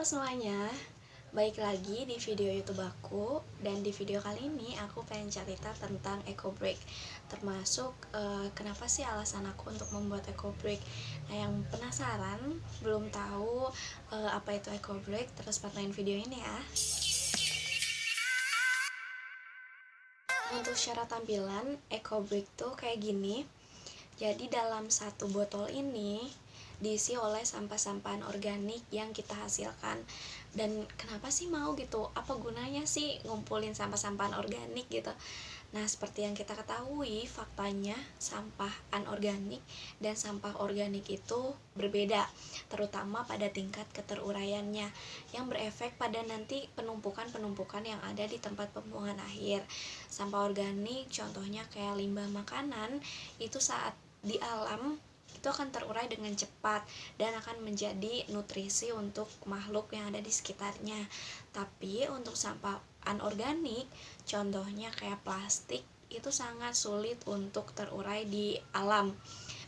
semuanya, balik lagi di video YouTube aku. Dan di video kali ini aku pengen cerita tentang eco break, termasuk kenapa sih alasan aku untuk membuat eco break. Nah, yang penasaran belum tahu apa itu eco break, terus pantengin video ini ya. Untuk secara tampilan, eco break tuh kayak gini. Jadi dalam satu botol ini diisi oleh sampah-sampahan organik yang kita hasilkan. Dan kenapa sih mau gitu? Apa gunanya sih ngumpulin sampah-sampahan organik gitu? Nah, seperti yang kita ketahui, faktanya sampah anorganik dan sampah organik itu berbeda, terutama pada tingkat keteruraiannya, yang berefek pada nanti penumpukan-penumpukan yang ada di tempat pembuangan akhir. Sampah organik contohnya kayak limbah makanan, itu saat di alam itu akan terurai dengan cepat dan akan menjadi nutrisi untuk makhluk yang ada di sekitarnya. Tapi untuk sampah anorganik, contohnya kayak plastik, itu sangat sulit untuk terurai di alam,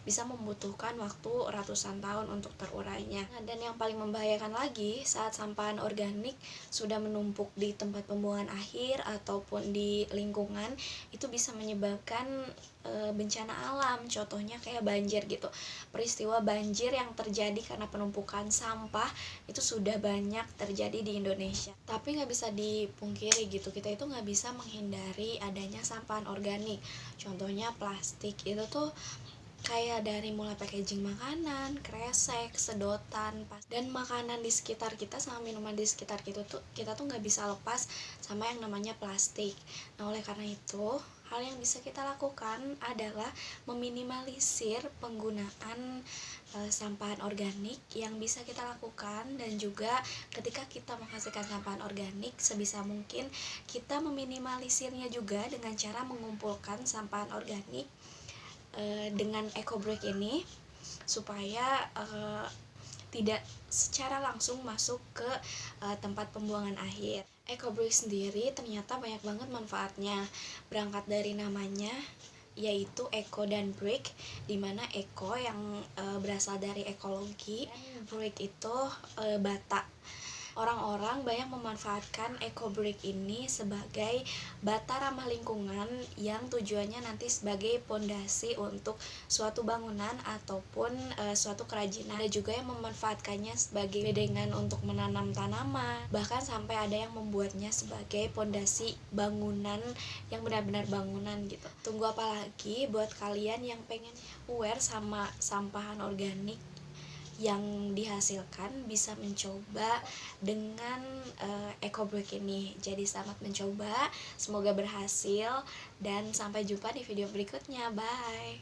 bisa membutuhkan waktu ratusan tahun untuk terurainya. Nah, dan yang paling membahayakan lagi, saat sampah organik sudah menumpuk di tempat pembuangan akhir ataupun di lingkungan, itu bisa menyebabkan bencana alam, contohnya kayak banjir gitu. Peristiwa banjir yang terjadi karena penumpukan sampah itu sudah banyak terjadi di Indonesia. Tapi nggak bisa dipungkiri gitu, kita itu nggak bisa menghindari adanya sampah organik. Contohnya plastik itu tuh kayak dari mulai packaging makanan, kresek, sedotan, dan makanan di sekitar kita sama minuman di sekitar kita tuh nggak bisa lepas sama yang namanya plastik. Nah, oleh karena itu, hal yang bisa kita lakukan adalah meminimalisir penggunaan sampahan organik yang bisa kita lakukan, dan juga ketika kita menghasilkan sampahan organik, sebisa mungkin kita meminimalisirnya juga dengan cara mengumpulkan sampahan organik dengan eco break ini, supaya tidak secara langsung masuk ke tempat pembuangan akhir. Eco break sendiri ternyata banyak banget manfaatnya. Berangkat dari namanya, yaitu eco dan break, dimana eco yang berasal dari ekologi, dan break itu bata. Orang-orang banyak memanfaatkan eco break ini sebagai bata ramah lingkungan yang tujuannya nanti sebagai pondasi untuk suatu bangunan ataupun suatu kerajinan. Ada juga yang memanfaatkannya sebagai bedengan untuk menanam tanaman, bahkan sampai ada yang membuatnya sebagai pondasi bangunan yang benar-benar bangunan gitu. Tunggu apa lagi buat kalian yang pengen aware sama sampahan organik yang dihasilkan, bisa mencoba dengan eco break ini. Jadi selamat mencoba, semoga berhasil, dan sampai jumpa di video berikutnya. Bye.